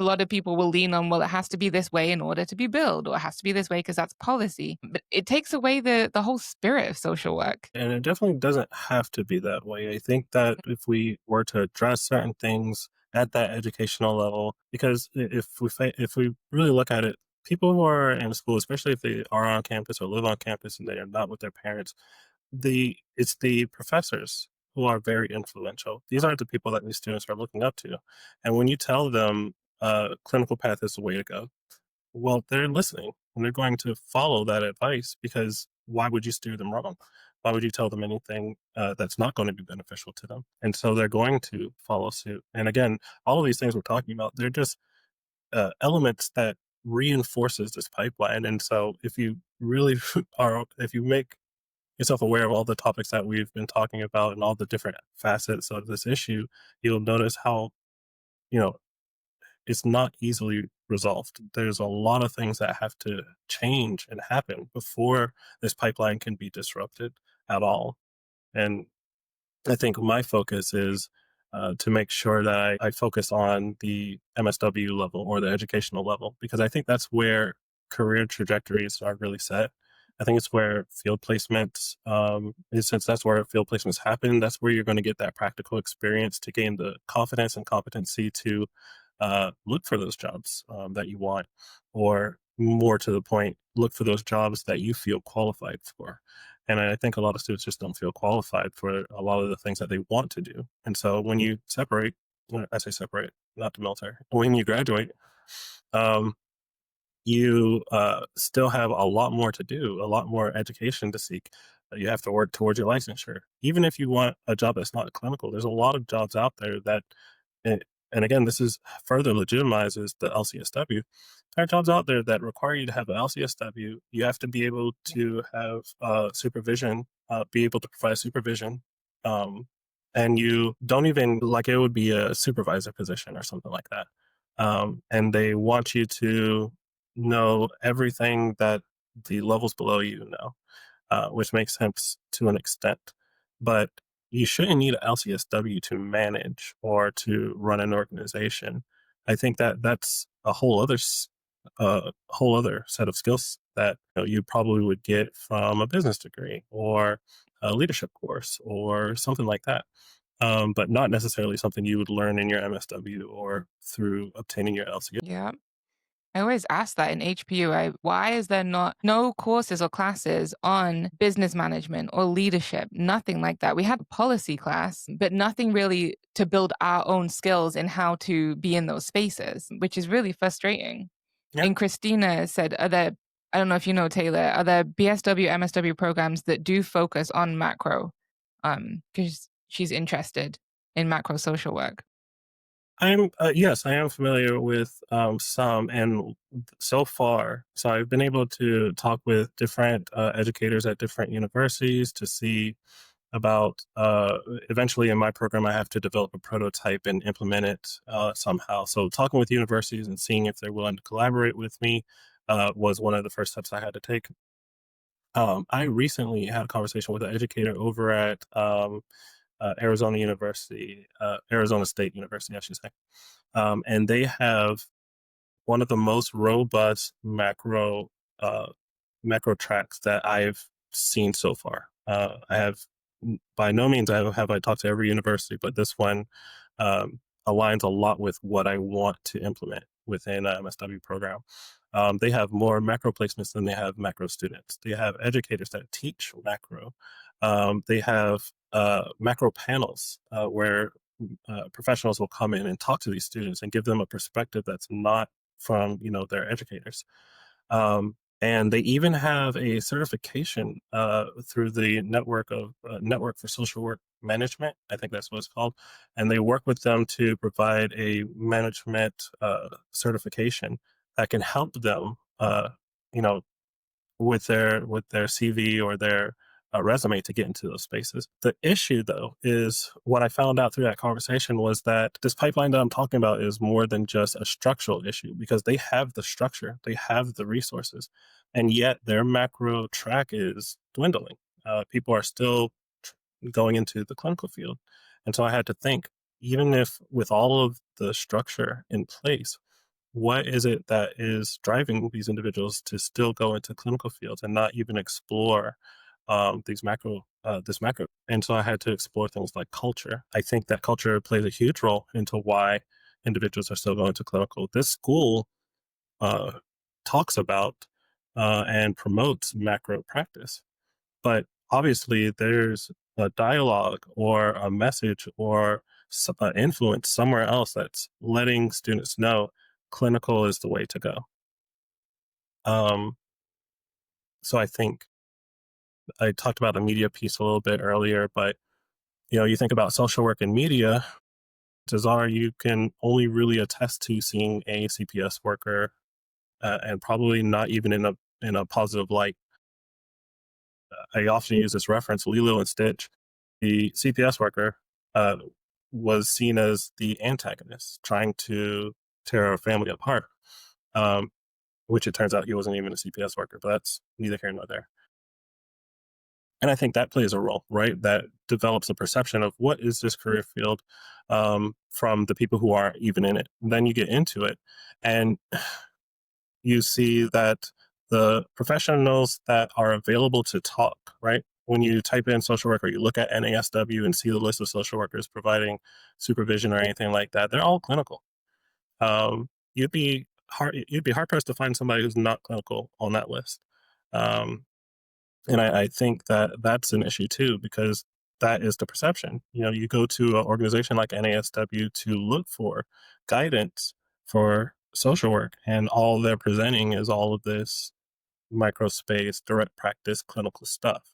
A lot of people will lean on, well, it has to be this way in order to be billed, or it has to be this way because that's policy. But it takes away the whole spirit of social work. And it definitely doesn't have to be that way. I think that if we were to address certain things at that educational level, because if we really look at it, people who are in school, especially if they are on campus or live on campus and they are not with their parents, it's the professors who are very influential. These are the people that these students are looking up to. And when you tell them clinical path is the way to go, well, they're listening and they're going to follow that advice because why would you steer them wrong? Why would you tell them anything that's not going to be beneficial to them? And so they're going to follow suit. And again, all of these things we're talking about, they're just elements that reinforces this pipeline. And so if you really if you make yourself aware of all the topics that we've been talking about and all the different facets of this issue, you'll notice how, you know, it's not easily resolved. There's a lot of things that have to change and happen before this pipeline can be disrupted at all. And I think my focus is to make sure that I focus on the MSW level or the educational level, because I think that's where career trajectories are really set. I think it's where field placements, since that's where field placements happen, that's where you're going to get that practical experience to gain the confidence and competency to look for those jobs that you want, or more to the point, look for those jobs that you feel qualified for. And I think a lot of students just don't feel qualified for a lot of the things that they want to do. And so when you separate, when I say separate, not the military, when you graduate, um, you still have a lot more to do, a lot more education to seek. You have to work towards your licensure. Even if you want a job that's not clinical, there's a lot of jobs out there that, and and again, this is further legitimizes the LCSW. There are jobs out there that require you to have an LCSW. You have to be able to have supervision, be able to provide supervision. Um, and you don't even like it would be a supervisor position or something like that. And they want you to know everything that the levels below you know, which makes sense to an extent. But you shouldn't need an LCSW to manage or to run an organization. I think that that's a whole other set of skills that you probably would get from a business degree or a leadership course or something like that. But not necessarily something you would learn in your MSW or through obtaining your LCS. Yeah. I always ask that in HPU. Why is there no courses or classes on business management or leadership? Nothing like that. We had a policy class, but nothing really to build our own skills in how to be in those spaces, which is really frustrating. Yeah. And Christina said, I don't know if you know, Taylor, are there BSW, MSW programs that do focus on macro? Because she's interested in macro social work. Yes, I am familiar with some, and so far, so I've been able to talk with different educators at different universities to see about. Eventually, in my program, I have to develop a prototype and implement it somehow. So, talking with universities and seeing if they're willing to collaborate with me was one of the first steps I had to take. I recently had a conversation with an educator over at Arizona University, Arizona State University, I should say. And they have one of the most robust uh, macro tracks that I've seen so far. I have by no means have I talked to every university, but this one aligns a lot with what I want to implement within an MSW program. They have more macro placements than they have macro students. They have educators that teach macro. They have macro panels where professionals will come in and talk to these students and give them a perspective that's not from their educators. And they even have a certification through the Network for Social Work Management. I think that's what it's called. And they work with them to provide a management certification that can help them, you know, with their CV or their resume to get into those spaces. The issue, though, is what I found out through that conversation was that this pipeline that I'm talking about is more than just a structural issue because they have the structure, they have the resources, and yet their macro track is dwindling. People are still going into the clinical field, and so I had to think, even if with all of the structure in place, what is it that is driving these individuals to still go into clinical fields and not even explore this macro? And so I had to explore things like culture. I think that culture plays a huge role into why individuals are still going to clinical. This school uh, talks about and promotes macro practice, but obviously there's a dialogue or a message or influence somewhere else that's letting students know clinical is the way to go. Um, so I think I talked about the media piece a little bit earlier, but you think about social work and media. Chances are you can only really attest to seeing a CPS worker, and probably not even in a positive light. I often use this reference, Lilo and Stitch. The CPS worker uh, was seen as the antagonist, trying to tear a family apart, um, which it turns out he wasn't even a CPS worker, but that's neither here nor there. And I think that plays a role, right? That develops a perception of what is this career field, from the people who aren't even in it. And then you get into it, and you see that the professionals that are available to talk, right? When you type in social worker, you look at NASW and see the list of social workers providing supervision or anything like that. They're all clinical. You'd be hard pressed to find somebody who's not clinical on that list. Um, and I think that that's an issue too, because that is the perception. You go to an organization like NASW to look for guidance for social work, and all they're presenting is all of this microspace, direct practice, clinical stuff.